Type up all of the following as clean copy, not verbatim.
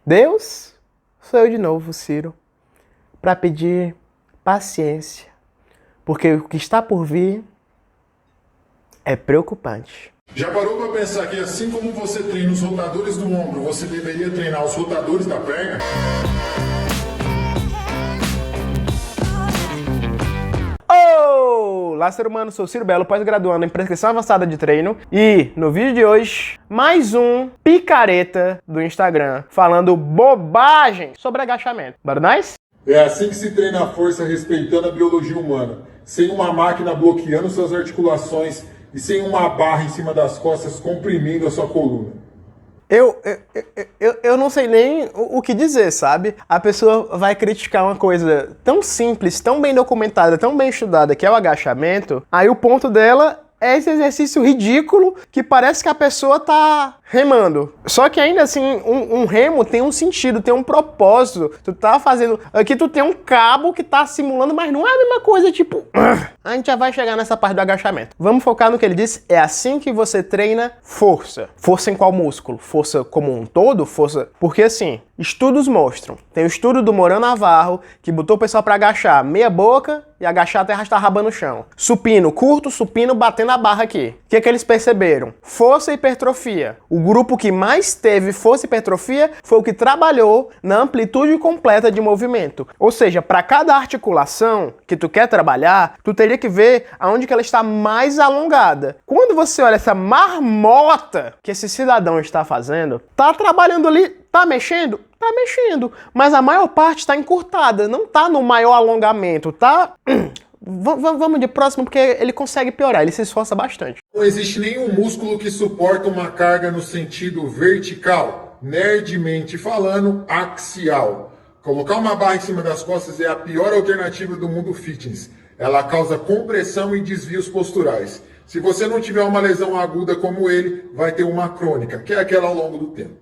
Deus, sou eu de novo, Ciro, para pedir paciência, porque o que está por vir é preocupante. Já parou para pensar que assim como você treina os rotadores do ombro, você deveria treinar os rotadores da perna? Olá, ser humano, sou Ciro Belo, pós-graduando em prescrição avançada de treino, e no vídeo de hoje, mais um picareta do Instagram falando bobagem sobre agachamento. Bora nós? É assim que se treina a força respeitando a biologia humana, sem uma máquina bloqueando suas articulações e sem uma barra em cima das costas comprimindo a sua coluna. Eu não sei nem o que dizer, sabe? A pessoa vai criticar uma coisa tão simples, tão bem documentada, tão bem estudada, que é o agachamento, aí o ponto dela é esse exercício ridículo que parece que a pessoa tá remando. Só que ainda assim, um remo tem um sentido, tem um propósito. Tu tá fazendo... Aqui tu tem um cabo que tá simulando, mas não é a mesma coisa, tipo... A gente já vai chegar nessa parte do agachamento. Vamos focar no que ele disse. É assim que você treina força. Força em qual músculo? Força como um todo? Força... Porque assim, estudos mostram. Tem o estudo do Moran Navarro, que botou o pessoal pra agachar meia boca e agachar até arrastar a raba no chão. Supino curto, supino batendo a barra aqui. O que eles perceberam? Força e hipertrofia. O grupo que mais teve força e hipertrofia foi o que trabalhou na amplitude completa de movimento. Ou seja, para cada articulação que tu quer trabalhar, tu teria que ver aonde que ela está mais alongada. Quando você olha essa marmota que esse cidadão está fazendo, tá trabalhando ali, tá mexendo? Tá mexendo, mas a maior parte está encurtada, não tá no maior alongamento, tá... Vamos de próximo, porque ele consegue piorar, ele se esforça bastante. Não existe nenhum músculo que suporta uma carga no sentido vertical, nerdmente falando, axial. Colocar uma barra em cima das costas é a pior alternativa do mundo fitness. Ela causa compressão e desvios posturais. Se você não tiver uma lesão aguda como ele, vai ter uma crônica, que é aquela ao longo do tempo.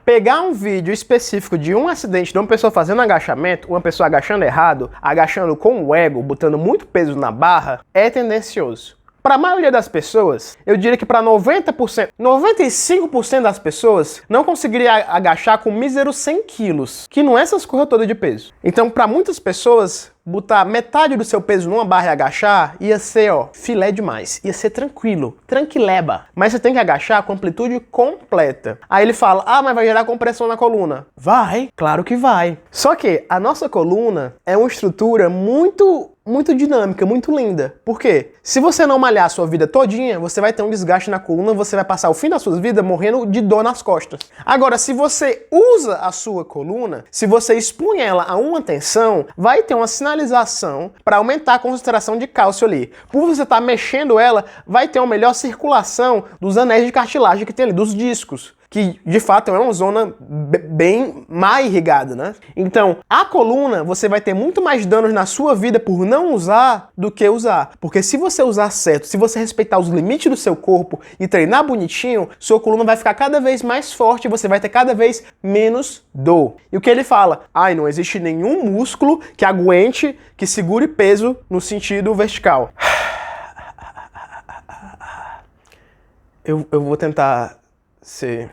Pegar um vídeo específico de um acidente de uma pessoa fazendo agachamento, uma pessoa agachando errado, agachando com o ego, botando muito peso na barra, é tendencioso. Para a maioria das pessoas, eu diria que para 90%, 95% das pessoas não conseguiria agachar com míseros 100 quilos, que não é essas coisas todas de peso. Então, para muitas pessoas, botar metade do seu peso numa barra e agachar ia ser, filé demais. Ia ser tranquilo, tranquileba. Mas você tem que agachar com amplitude completa. Aí ele fala, mas vai gerar compressão na coluna. Vai, claro que vai. Só que a nossa coluna é uma estrutura muito dinâmica, muito linda. Por quê? Se você não malhar a sua vida todinha, você vai ter um desgaste na coluna, você vai passar o fim da sua vida morrendo de dor nas costas. Agora, se você usa a sua coluna, se você expõe ela a uma tensão, vai ter uma sinalização para aumentar a concentração de cálcio ali. Por você estar mexendo ela, vai ter uma melhor circulação dos anéis de cartilagem que tem ali, dos discos, que de fato é uma zona bem mais irrigada, né? Então, a coluna, você vai ter muito mais danos na sua vida por não usar do que usar. Porque se você usar certo, se você respeitar os limites do seu corpo e treinar bonitinho, sua coluna vai ficar cada vez mais forte e você vai ter cada vez menos dor. E o que ele fala? Não existe nenhum músculo que aguente, que segure peso no sentido vertical. Eu vou tentar ser...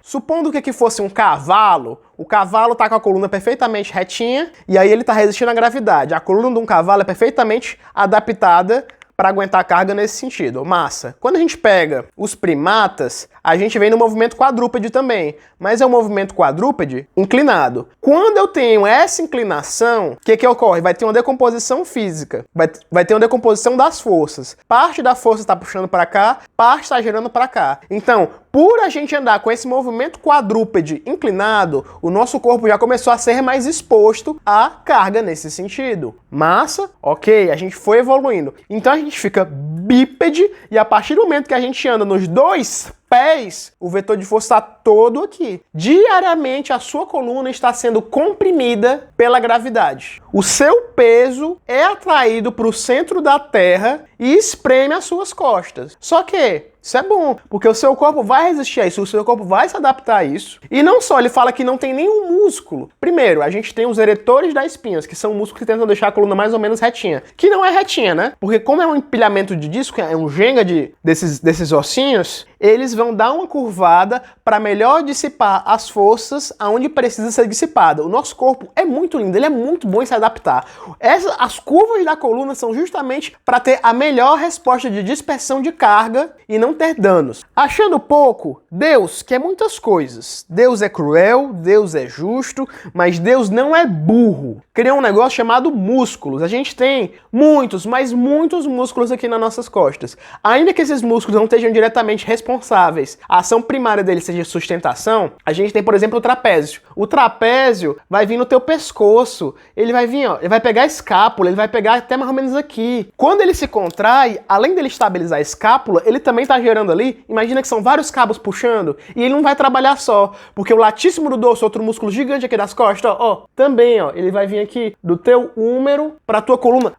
Supondo que fosse um cavalo, o cavalo tá com a coluna perfeitamente retinha e aí ele tá resistindo à gravidade. A coluna de um cavalo é perfeitamente adaptada para aguentar a carga nesse sentido. Massa. Quando a gente pega os primatas, a gente vem no movimento quadrúpede também, mas é um movimento quadrúpede inclinado. Quando eu tenho essa inclinação, o que ocorre? Vai ter uma decomposição física, vai ter uma decomposição das forças. Parte da força está puxando para cá, parte está girando para cá. Então, por a gente andar com esse movimento quadrúpede inclinado, o nosso corpo já começou a ser mais exposto à carga nesse sentido. Massa, ok, a gente foi evoluindo. Então a gente fica bípede e a partir do momento que a gente anda nos dois pés, o vetor de força está todo aqui. Diariamente a sua coluna está sendo comprimida pela gravidade. O seu peso é atraído para o centro da Terra e espreme as suas costas. Só que Isso é bom, porque o seu corpo vai resistir a isso, o seu corpo vai se adaptar a isso. E não só, ele fala que não tem nenhum músculo. Primeiro, a gente tem os eretores das espinhas, que são músculos que tentam deixar a coluna mais ou menos retinha. Que não é retinha, né? Porque como é um empilhamento de disco, é um jenga desses ossinhos, eles vão dar uma curvada para melhor dissipar as forças aonde precisa ser dissipada. O nosso corpo é muito lindo, ele é muito bom em se adaptar. As curvas da coluna são justamente para ter a melhor resposta de dispersão de carga e não ter danos. Achando pouco, Deus quer muitas coisas. Deus é cruel, Deus é justo, mas Deus não é burro. Criou um negócio chamado músculos. A gente tem muitos, mas muitos músculos aqui nas nossas costas. Ainda que esses músculos não estejam diretamente responsáveis, a ação primária deles seja sustentação, a gente tem, por exemplo, o trapézio. O trapézio vai vir no teu pescoço, ele vai vir, ó, ele vai pegar a escápula, ele vai pegar até mais ou menos aqui. Quando ele se contrai, além dele estabilizar a escápula, ele também está gerando ali, imagina que são vários cabos puxando, e ele não vai trabalhar só, porque o latíssimo do dorso, outro músculo gigante aqui das costas, ó, também, ó, ele vai vir aqui do teu úmero para tua coluna.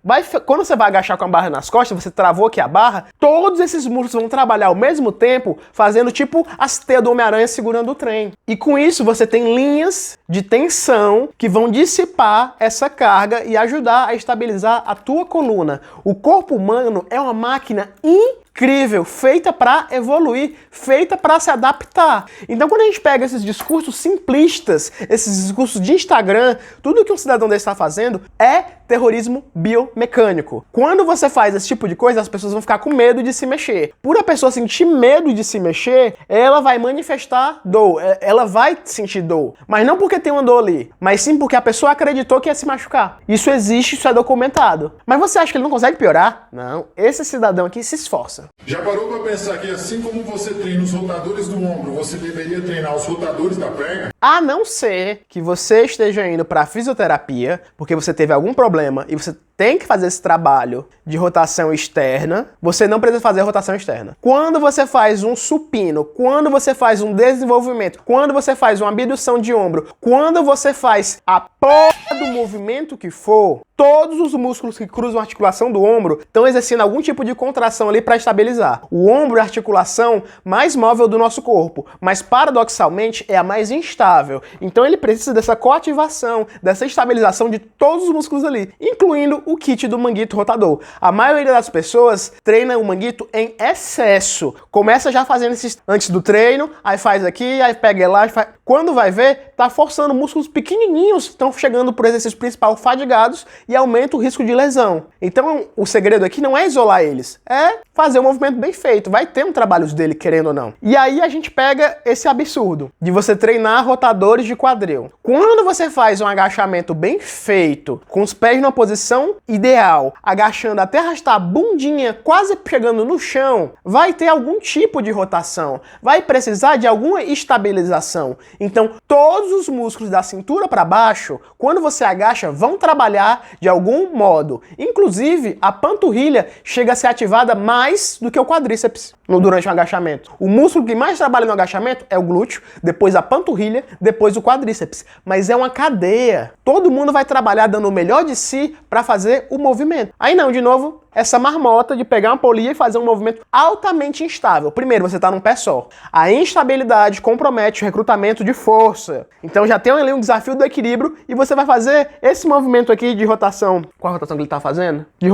Quando você vai agachar com a barra nas costas, você travou aqui a barra, todos esses músculos vão trabalhar ao mesmo tempo, fazendo tipo as teias do Homem-Aranha segurando o trem. E com isso você tem linhas de tensão que vão dissipar essa carga e ajudar a estabilizar a tua coluna. O corpo humano é uma máquina incrível, feita para evoluir, feita para se adaptar. Então, quando a gente pega esses discursos simplistas, esses discursos de Instagram, tudo que um cidadão desse está fazendo é terrorismo biomecânico. Quando você faz esse tipo de coisa, as pessoas vão ficar com medo de se mexer. Por a pessoa sentir medo de se mexer, ela vai manifestar dor, ela vai sentir dor. Mas não porque tem uma dor ali, mas sim porque a pessoa acreditou que ia se machucar. Isso existe, isso é documentado. Mas você acha que ele não consegue piorar? Não, esse cidadão aqui se esforça. Já parou para pensar que assim como você treina os rotadores do ombro, você deveria treinar os rotadores da perna? A não ser que você esteja indo para fisioterapia, porque você teve algum problema e você tem que fazer esse trabalho de rotação externa, você não precisa fazer rotação externa. Quando você faz um supino, quando você faz um desenvolvimento, quando você faz uma abdução de ombro, quando você faz a porra do movimento que for, todos os músculos que cruzam a articulação do ombro estão exercendo algum tipo de contração ali para estabilizar. O ombro é a articulação mais móvel do nosso corpo, mas paradoxalmente é a mais instável. Então ele precisa dessa coativação, dessa estabilização de todos os músculos ali, incluindo o kit do manguito rotador. A maioria das pessoas treina o manguito em excesso. Começa já fazendo esses antes do treino, aí faz aqui, aí pega lá, faz... Quando vai ver, tá forçando músculos pequenininhos, estão chegando por exercício principal fadigados e aumenta o risco de lesão. Então o segredo aqui não é isolar eles, é fazer um movimento bem feito. Vai ter um trabalho dele, querendo ou não. E aí a gente pega esse absurdo de você treinar rotadores de quadril. Quando você faz um agachamento bem feito, com os pés numa posição ideal, agachando até arrastar a bundinha quase chegando no chão, vai ter algum tipo de rotação, vai precisar de alguma estabilização. Então, todos os músculos da cintura para baixo, quando você agacha, vão trabalhar de algum modo. Inclusive, a panturrilha chega a ser ativada mais do que o quadríceps durante o agachamento. O músculo que mais trabalha no agachamento é o glúteo, depois a panturrilha, depois o quadríceps. Mas é uma cadeia. Todo mundo vai trabalhar dando o melhor de si para fazer o movimento. Aí não, de novo, essa marmota de pegar uma polia e fazer um movimento altamente instável. Primeiro, você está num pé só. A instabilidade compromete o recrutamento de força. Então já tem ali um desafio do equilíbrio e você vai fazer esse movimento aqui de rotação. Qual a rotação que ele está fazendo? De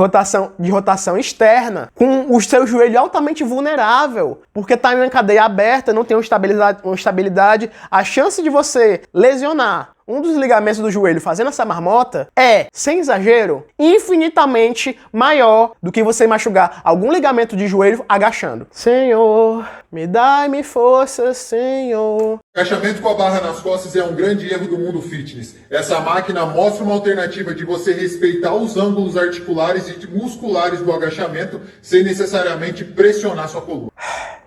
rotação externa, com o seu joelho altamente vulnerável, porque está em uma cadeia aberta, não tem uma estabilidade. A chance de você lesionar um dos ligamentos do joelho fazendo essa marmota é, sem exagero, infinitamente maior do que você machucar algum ligamento de joelho agachando. Senhor, me dai-me força, Senhor. Agachamento com a barra nas costas é um grande erro do mundo fitness. Essa máquina mostra uma alternativa de você respeitar os ângulos articulares e musculares do agachamento sem necessariamente pressionar sua coluna.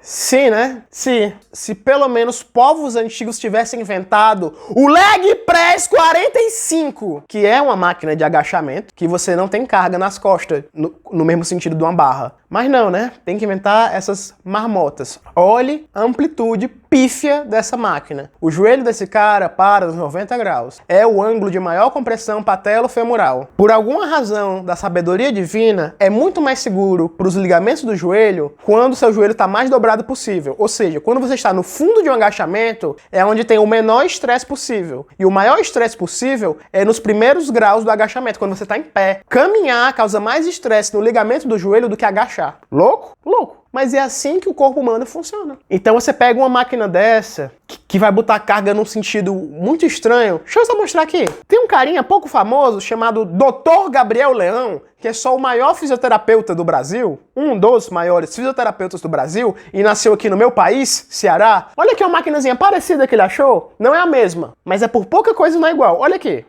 Sim, né? Sim. Se pelo menos povos antigos tivessem inventado o Leg Press 45, que é uma máquina de agachamento, que você não tem carga nas costas, no mesmo sentido de uma barra. Mas não, né? Tem que inventar essas marmotas. Olhe a amplitude pífia dessa máquina. O joelho desse cara para nos 90 graus. É o ângulo de maior compressão patelo-femoral. Por alguma razão da sabedoria divina, é muito mais seguro para os ligamentos do joelho quando seu joelho está mais dobrado possível. Ou seja, quando você está no fundo de um agachamento, é onde tem o menor estresse possível. E o maior estresse possível é nos primeiros graus do agachamento, quando você está em pé. Caminhar causa mais estresse no ligamento do joelho do que agachar. Louco? Louco. Mas é assim que o corpo humano funciona. Então você pega uma máquina dessa, que vai botar carga num sentido muito estranho. Deixa eu só mostrar aqui. Tem um carinha pouco famoso chamado Dr. Gabriel Leão, que é só o maior fisioterapeuta do Brasil, um dos maiores fisioterapeutas do Brasil, e nasceu aqui no meu país, Ceará. Olha aqui uma maquinazinha parecida que ele achou. Não é a mesma, mas é por pouca coisa não é igual. Olha aqui.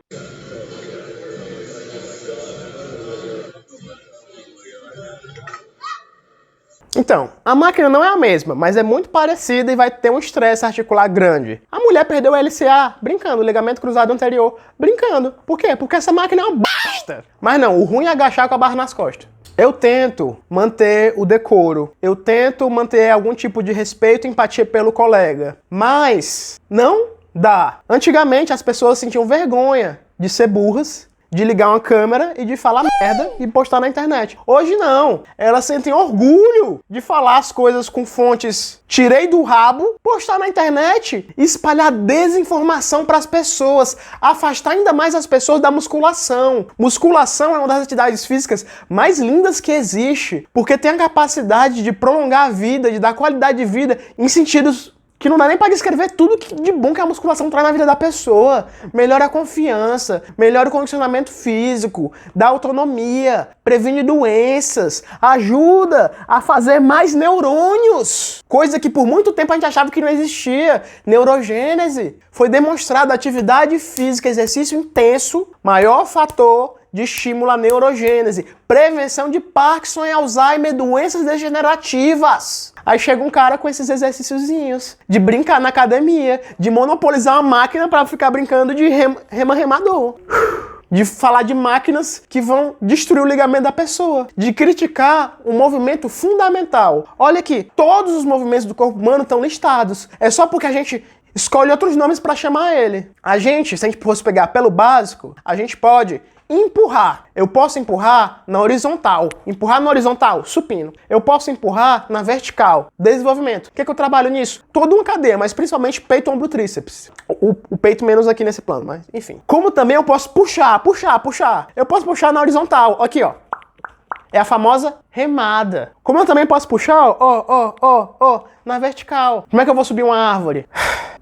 Então, a máquina não é a mesma, mas é muito parecida e vai ter um estresse articular grande. A mulher perdeu o LCA brincando, o ligamento cruzado anterior brincando. Por quê? Porque essa máquina é uma bosta. Mas não, o ruim é agachar com a barra nas costas. Eu tento manter o decoro, eu tento manter algum tipo de respeito e empatia pelo colega, mas não dá. Antigamente as pessoas sentiam vergonha de ser burras, de ligar uma câmera e de falar merda e postar na internet. Hoje não. Elas sentem orgulho de falar as coisas com fontes tirei do rabo, postar na internet, espalhar desinformação para as pessoas, afastar ainda mais as pessoas da musculação. Musculação é uma das atividades físicas mais lindas que existe, porque tem a capacidade de prolongar a vida, de dar qualidade de vida em sentidos que não dá nem para descrever tudo de bom que a musculação traz na vida da pessoa. Melhora a confiança, melhora o condicionamento físico, dá autonomia, previne doenças, ajuda a fazer mais neurônios. Coisa que por muito tempo a gente achava que não existia. Neurogênese. Foi demonstrado atividade física, exercício intenso, maior fator de estímulo à neurogênese, prevenção de Parkinson e Alzheimer, doenças degenerativas. Aí chega um cara com esses exercíciozinhos, de brincar na academia, de monopolizar uma máquina para ficar brincando de rema-remador. De falar de máquinas que vão destruir o ligamento da pessoa, de criticar um movimento fundamental. Olha aqui, todos os movimentos do corpo humano estão listados. É só porque a gente escolhe outros nomes para chamar ele. A gente, se a gente fosse pegar pelo básico, a gente pode empurrar. Eu posso empurrar na horizontal. Empurrar na horizontal, supino. Eu posso empurrar na vertical, desenvolvimento. O que é que eu trabalho nisso? Toda uma cadeia, mas principalmente peito, ombro, tríceps. O peito menos aqui nesse plano, mas enfim. Como também eu posso puxar. Eu posso puxar na horizontal. Aqui, ó. É a famosa remada. Como eu também posso puxar, na vertical. Como é que eu vou subir uma árvore?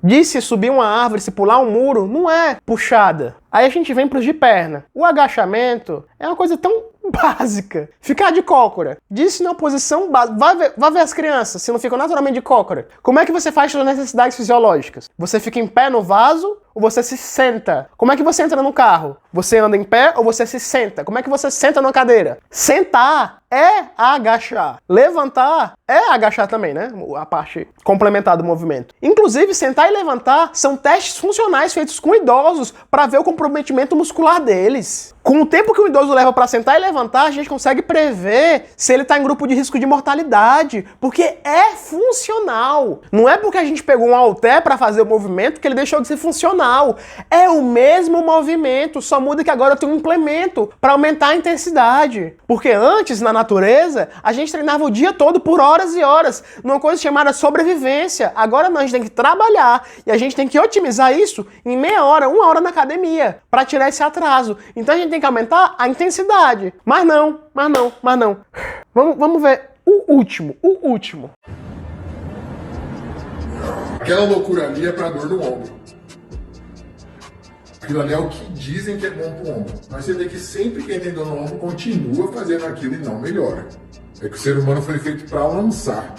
Disse subir uma árvore, se pular um muro, não é puxada. Aí a gente vem para os de perna. O agachamento é uma coisa tão básica. Ficar de cócora. Disse na posição básica. Vai ver as crianças, se não ficam naturalmente de cócora. Como é que você faz suas necessidades fisiológicas? Você fica em pé no vaso ou você se senta? Como é que você entra no carro? Você anda em pé ou você se senta? Como é que você senta numa cadeira? Sentar é agachar. Levantar é agachar também, né? A parte complementar do movimento. Inclusive, sentar e levantar são testes funcionais feitos com idosos para ver o comprometimento muscular deles. Com o tempo que o idoso leva para sentar e levantar, a gente consegue prever se ele está em grupo de risco de mortalidade, porque é funcional. Não é porque a gente pegou um halter para fazer o movimento que ele deixou de ser funcional. É o mesmo movimento, só muda que agora eu tenho um implemento para aumentar a intensidade. Porque antes, na natureza, a gente treinava o dia todo por horas e horas, numa coisa chamada sobrevivência. Agora não, a gente tem que trabalhar e a gente tem que otimizar isso em meia hora, uma hora na academia, para tirar esse atraso. Então a gente tem que aumentar a intensidade. Mas não. Vamos ver o último. Aquela loucura ali é pra dor no ombro. Aquilo ali é o que dizem que é bom pro ombro. Mas você vê que sempre quem tem dor no ombro continua fazendo aquilo e não melhora. É que o ser humano foi feito pra lançar.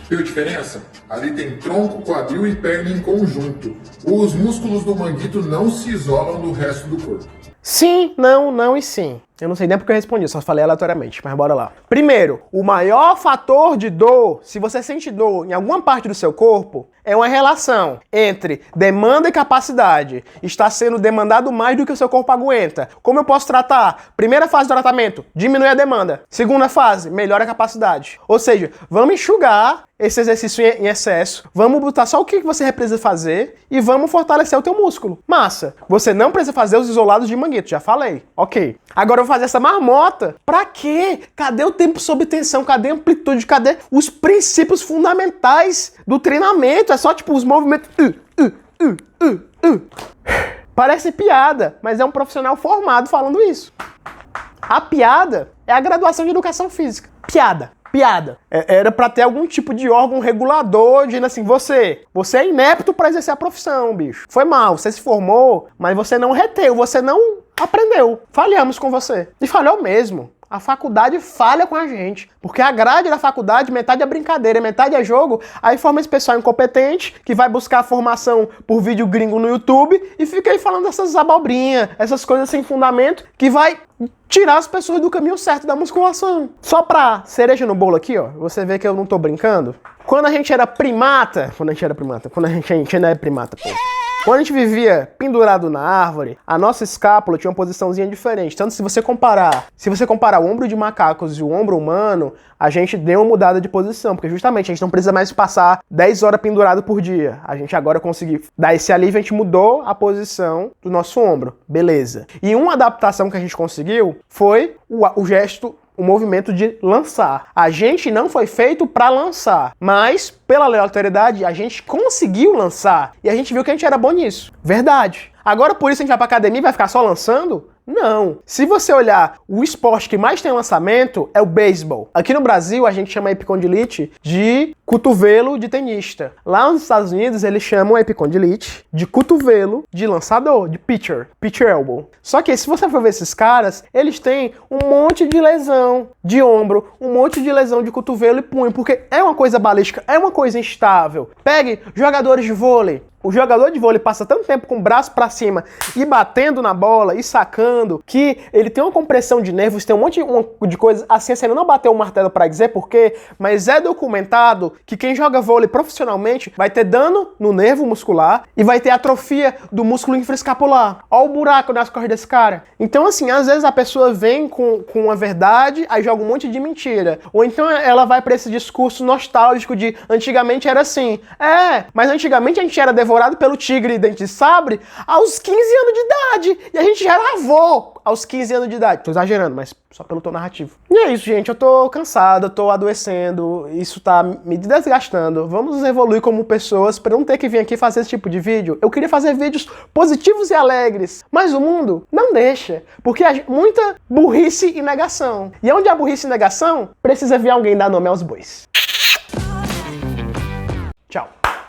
Viu a diferença? Ali tem tronco, quadril e perna em conjunto. Os músculos do manguito não se isolam do resto do corpo. Sim, não e sim. Eu não sei nem porque eu respondi, só falei aleatoriamente, mas bora lá. Primeiro, o maior fator de dor, se você sente dor em alguma parte do seu corpo, é uma relação entre demanda e capacidade. Está sendo demandado mais do que o seu corpo aguenta. Como eu posso tratar? Primeira fase do tratamento, diminui a demanda. Segunda fase, melhora a capacidade. Ou seja, vamos enxugar esse exercício em excesso, vamos botar só o que você precisa fazer e vamos fortalecer o teu músculo. Massa! Você não precisa fazer os isolados de manguito, já falei. Ok. Agora eu vou fazer essa marmota. Pra quê? Cadê o tempo sob tensão? Cadê a amplitude? Cadê os princípios fundamentais do treinamento? É só tipo os movimentos... Parece piada, mas é um profissional formado falando isso. A piada é a graduação de educação física. Piada. Era pra ter algum tipo de órgão regulador dizendo assim, você é inepto pra exercer a profissão, bicho. Foi mal, você se formou, mas você não reteu, você não aprendeu. Falhamos com você. E falhou mesmo. A faculdade falha com a gente, porque a grade da faculdade, metade é brincadeira, metade é jogo, aí forma esse pessoal incompetente, que vai buscar a formação por vídeo gringo no YouTube e fica aí falando essas abobrinhas, essas coisas sem fundamento, que vai tirar as pessoas do caminho certo da musculação. Só pra cereja no bolo aqui, ó, você vê que eu não tô brincando. Quando a gente ainda é primata, pô. Quando a gente vivia pendurado na árvore, a nossa escápula tinha uma posiçãozinha diferente. Tanto se você comparar o ombro de macacos e o ombro humano, a gente deu uma mudada de posição, porque justamente a gente não precisa mais passar 10 horas pendurado por dia. A gente agora conseguiu dar esse alívio, a gente mudou a posição do nosso ombro. Beleza. E uma adaptação que a gente conseguiu foi o gesto, o movimento de lançar. A gente não foi feito para lançar, mas pela aleatoriedade a gente conseguiu lançar e a gente viu que a gente era bom nisso. Verdade. Agora por isso a gente vai pra academia e vai ficar só lançando? Não. Se você olhar, o esporte que mais tem lançamento é o beisebol. Aqui no Brasil, a gente chama a epicondilite de cotovelo de tenista. Lá nos Estados Unidos, eles chamam a epicondilite de cotovelo de lançador, de pitcher elbow. Só que se você for ver esses caras, eles têm um monte de lesão de ombro, um monte de lesão de cotovelo e punho, porque é uma coisa balística, é uma coisa instável. Pegue jogadores de vôlei. O jogador de vôlei passa tanto tempo com o braço pra cima e batendo na bola e sacando que ele tem uma compressão de nervos, tem um monte de coisa. A ciência ainda não bateu o martelo pra dizer por quê, mas é documentado que quem joga vôlei profissionalmente vai ter dano no nervo muscular e vai ter atrofia do músculo infraescapular. Olha o buraco nas costas desse cara. Então, assim, às vezes a pessoa vem com uma verdade, aí joga um monte de mentira. Ou então ela vai pra esse discurso nostálgico de antigamente era assim. Mas antigamente a gente era devorado pelo tigre dente de sabre aos 15 anos de idade. E a gente já era avô aos 15 anos de idade. Tô exagerando, mas só pelo tom narrativo. E é isso, gente. Eu tô cansado, eu tô adoecendo. Isso tá me desgastando. Vamos evoluir como pessoas pra não ter que vir aqui fazer esse tipo de vídeo. Eu queria fazer vídeos positivos e alegres, mas o mundo não deixa. Porque há muita burrice e negação. E onde há burrice e negação, precisa vir alguém dar nome aos bois. Tchau.